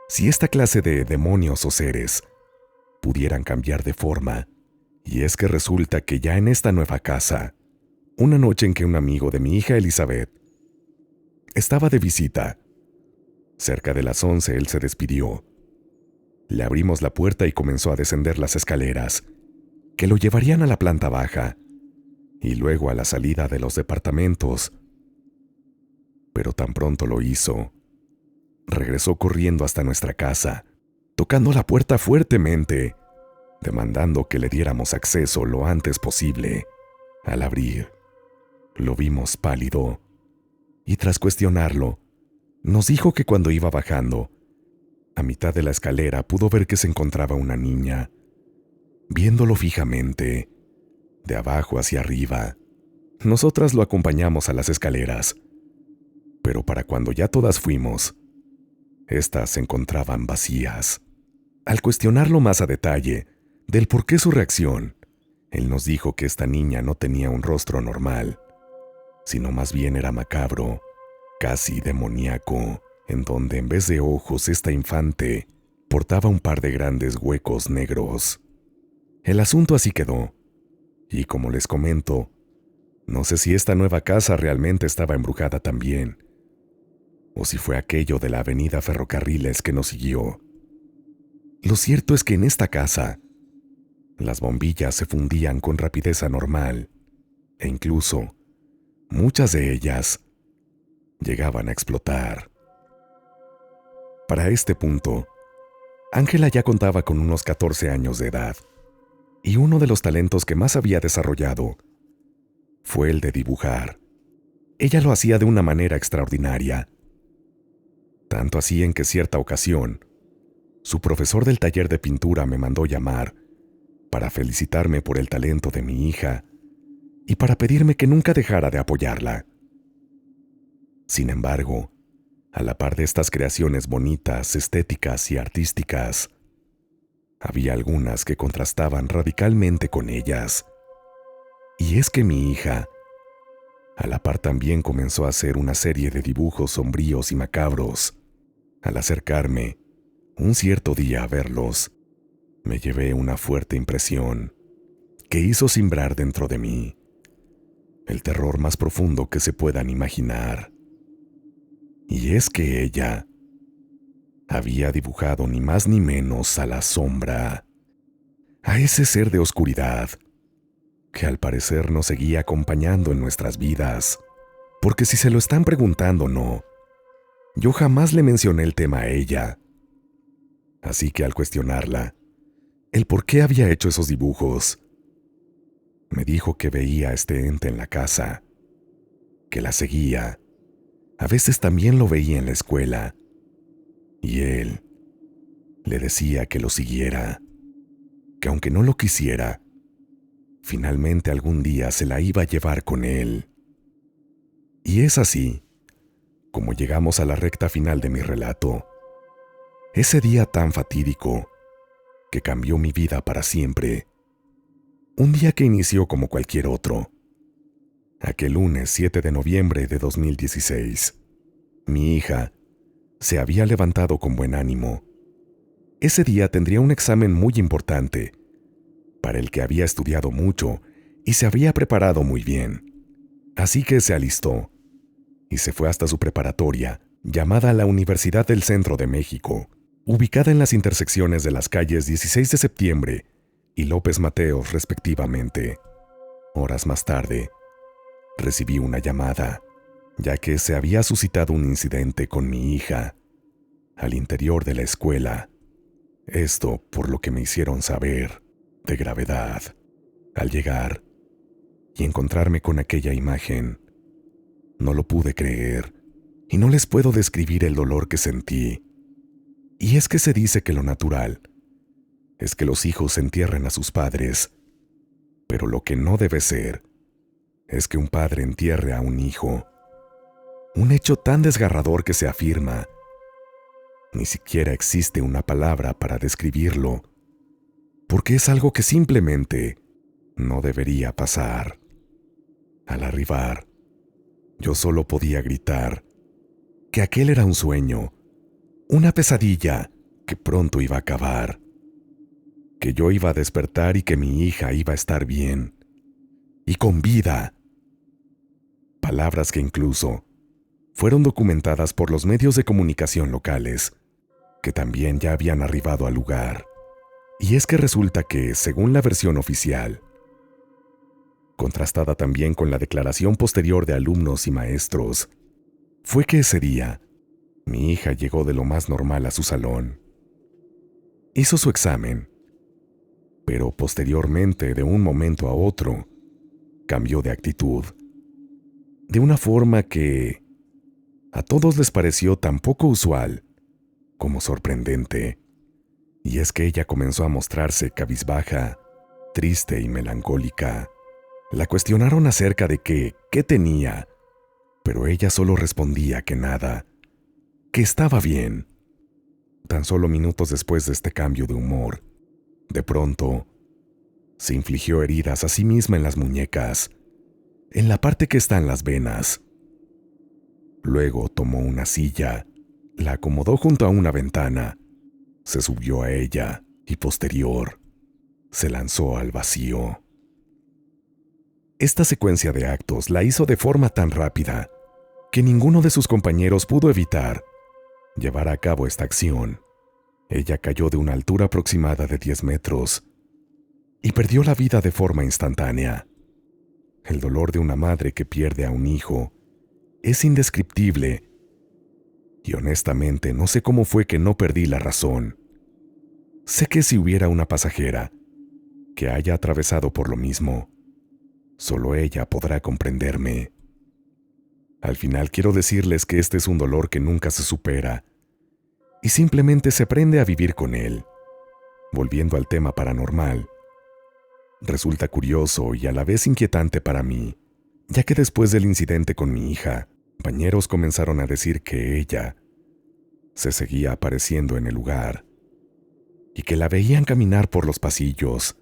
si esta clase de demonios o seres pudieran cambiar de forma, y es que resulta que ya en esta nueva casa, una noche en que un amigo de mi hija Elizabeth estaba de visita, cerca de las 11 él se despidió. Le abrimos la puerta y comenzó a descender las escaleras, que lo llevarían a la planta baja, y luego a la salida de los departamentos. Pero tan pronto lo hizo, regresó corriendo hasta nuestra casa, tocando la puerta fuertemente, demandando que le diéramos acceso lo antes posible. Al abrir, lo vimos pálido, y tras cuestionarlo, nos dijo que cuando iba bajando, a mitad de la escalera pudo ver que se encontraba una niña, viéndolo fijamente, de abajo hacia arriba. Nosotras lo acompañamos a las escaleras, pero para cuando ya todas fuimos, estas se encontraban vacías. Al cuestionarlo más a detalle del por qué su reacción, él nos dijo que esta niña no tenía un rostro normal, sino más bien era macabro, casi demoníaco, en donde en vez de ojos esta infante portaba un par de grandes huecos negros. El asunto así quedó, y como les comento, no sé si esta nueva casa realmente estaba embrujada también, o si fue aquello de la avenida Ferrocarriles que nos siguió. Lo cierto es que en esta casa, las bombillas se fundían con rapidez anormal, e incluso, muchas de ellas llegaban a explotar. Para este punto, Ángela ya contaba con unos 14 años de edad, y uno de los talentos que más había desarrollado fue el de dibujar. Ella lo hacía de una manera extraordinaria. Tanto así en que cierta ocasión, su profesor del taller de pintura me mandó llamar para felicitarme por el talento de mi hija y para pedirme que nunca dejara de apoyarla. Sin embargo, a la par de estas creaciones bonitas, estéticas y artísticas, había algunas que contrastaban radicalmente con ellas. Y es que mi hija, a la par también comenzó a hacer una serie de dibujos sombríos y macabros. Al acercarme, un cierto día a verlos, me llevé una fuerte impresión que hizo cimbrar dentro de mí el terror más profundo que se puedan imaginar. Y es que ella había dibujado ni más ni menos a la sombra, a ese ser de oscuridad que al parecer nos seguía acompañando en nuestras vidas, porque si se lo están preguntando no, yo jamás le mencioné el tema a ella. Así que al cuestionarla, el por qué había hecho esos dibujos, me dijo que veía a este ente en la casa, que la seguía, a veces también lo veía en la escuela, y él le decía que lo siguiera, que aunque no lo quisiera, finalmente algún día se la iba a llevar con él. Y es así como llegamos a la recta final de mi relato. Ese día tan fatídico que cambió mi vida para siempre. Un día que inició como cualquier otro. Aquel lunes 7 de noviembre de 2016, mi hija se había levantado con buen ánimo. Ese día tendría un examen muy importante, para el que había estudiado mucho y se había preparado muy bien. Así que se alistó y se fue hasta su preparatoria, llamada la Universidad del Centro de México, ubicada en las intersecciones de las calles 16 de septiembre y López Mateos respectivamente. Horas más tarde, recibí una llamada, ya que se había suscitado un incidente con mi hija al interior de la escuela. Esto por lo que me hicieron saber, de gravedad. Al llegar y encontrarme con aquella imagen, no lo pude creer y no les puedo describir el dolor que sentí. Y es que se dice que lo natural es que los hijos entierren a sus padres, pero lo que no debe ser es que un padre entierre a un hijo. Un hecho tan desgarrador que se afirma. Ni siquiera existe una palabra para describirlo, porque es algo que simplemente no debería pasar. Al arribar, yo solo podía gritar que aquel era un sueño, una pesadilla que pronto iba a acabar, que yo iba a despertar y que mi hija iba a estar bien y con vida. Palabras que incluso fueron documentadas por los medios de comunicación locales, que también ya habían arribado al lugar. Y es que resulta que, según la versión oficial, contrastada también con la declaración posterior de alumnos y maestros, fue que ese día, mi hija llegó de lo más normal a su salón. Hizo su examen, pero posteriormente, de un momento a otro, cambió de actitud, de una forma que a todos les pareció tan poco usual como sorprendente. Y es que ella comenzó a mostrarse cabizbaja, triste y melancólica. La cuestionaron acerca de qué tenía, pero ella solo respondía que nada, que estaba bien. Tan solo minutos después de este cambio de humor, de pronto, se infligió heridas a sí misma en las muñecas, en la parte que está en las venas. Luego tomó una silla, la acomodó junto a una ventana se subió a ella y posterior se lanzó al vacío. Esta secuencia de actos la hizo de forma tan rápida que ninguno de sus compañeros pudo evitar llevar a cabo esta acción. Ella cayó de una altura aproximada de 10 metros y perdió la vida de forma instantánea. El dolor de una madre que pierde a un hijo es indescriptible y honestamente no sé cómo fue que no perdí la razón. Sé que si hubiera una pasajera que haya atravesado por lo mismo, solo ella podrá comprenderme. Al final quiero decirles que este es un dolor que nunca se supera y simplemente se aprende a vivir con él. Volviendo al tema paranormal, resulta curioso y a la vez inquietante para mí, ya que después del incidente con mi hija, compañeros comenzaron a decir que ella se seguía apareciendo en el lugar y que la veían caminar por los pasillos,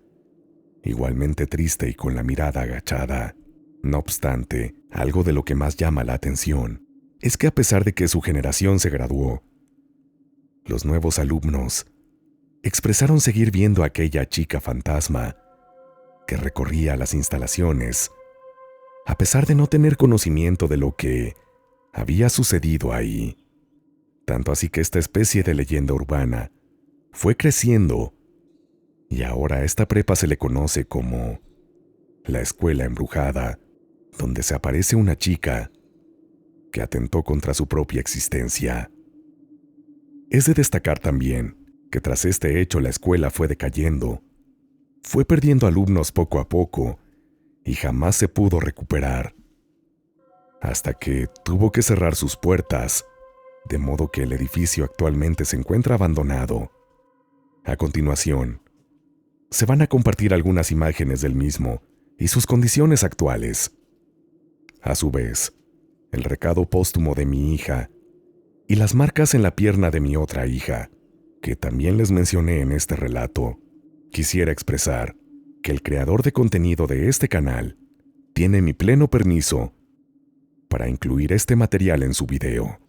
igualmente triste y con la mirada agachada. No obstante, algo de lo que más llama la atención es que a pesar de que su generación se graduó, los nuevos alumnos expresaron seguir viendo a aquella chica fantasma que recorría las instalaciones, a pesar de no tener conocimiento de lo que había sucedido ahí. Tanto así que esta especie de leyenda urbana fue creciendo y ahora a esta prepa se le conoce como la escuela embrujada, donde se aparece una chica que atentó contra su propia existencia. Es de destacar también que tras este hecho la escuela fue decayendo, fue perdiendo alumnos poco a poco y jamás se pudo recuperar, hasta que tuvo que cerrar sus puertas, de modo que el edificio actualmente se encuentra abandonado. A continuación, se van a compartir algunas imágenes del mismo y sus condiciones actuales. A su vez, el recado póstumo de mi hija y las marcas en la pierna de mi otra hija, que también les mencioné en este relato. Quisiera expresar que el creador de contenido de este canal tiene mi pleno permiso para incluir este material en su video.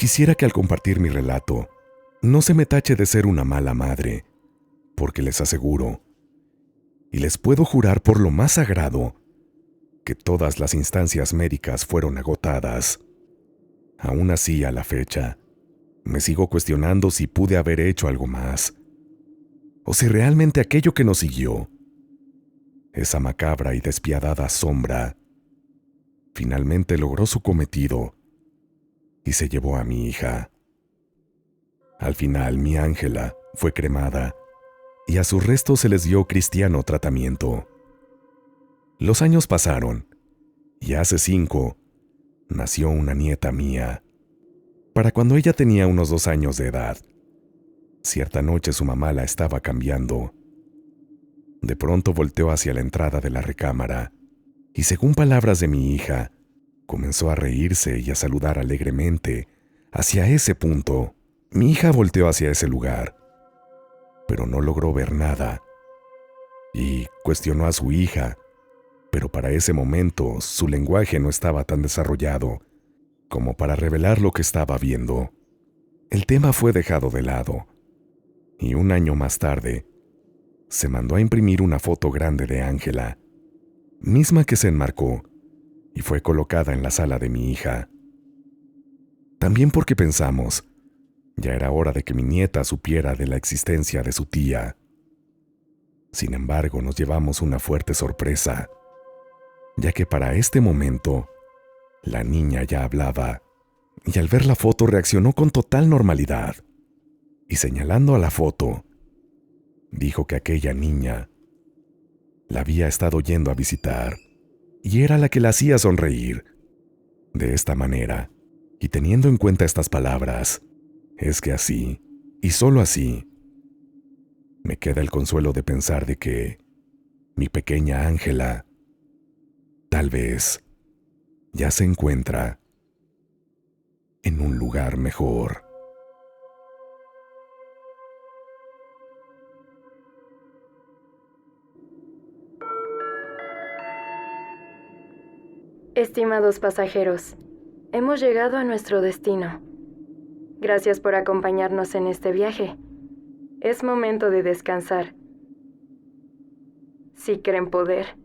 Quisiera que al compartir mi relato, no se me tache de ser una mala madre, porque les aseguro, y les puedo jurar por lo más sagrado, que todas las instancias médicas fueron agotadas. Aún así, a la fecha, me sigo cuestionando si pude haber hecho algo más, o si realmente aquello que nos siguió, esa macabra y despiadada sombra, finalmente logró su cometido y se llevó a mi hija. Al final, mi Ángela fue cremada y a sus restos se les dio cristiano tratamiento. Los años pasaron y hace 5 nació una nieta mía. Para cuando ella tenía unos 2 años de edad, cierta noche su mamá la estaba cambiando. De pronto volteó hacia la entrada de la recámara y, según palabras de mi hija, comenzó a reírse y a saludar alegremente hacia ese punto. Mi hija volteó hacia ese lugar, pero no logró ver nada y cuestionó a su hija, pero para ese momento su lenguaje no estaba tan desarrollado como para revelar lo que estaba viendo. El tema fue dejado de lado y 1 año más tarde se mandó a imprimir una foto grande de Ángela, misma que se enmarcó y fue colocada en la sala de mi hija. También porque pensamos, ya era hora de que mi nieta supiera de la existencia de su tía. Sin embargo, nos llevamos una fuerte sorpresa, ya que para este momento, la niña ya hablaba, y al ver la foto reaccionó con total normalidad, y señalando a la foto, dijo que aquella niña la había estado yendo a visitar, y era la que la hacía sonreír. De esta manera, y teniendo en cuenta estas palabras, es que así, y solo así, me queda el consuelo de pensar de que mi pequeña Ángela, tal vez, ya se encuentra en un lugar mejor. Estimados pasajeros, hemos llegado a nuestro destino. Gracias por acompañarnos en este viaje. Es momento de descansar. Si creen poder,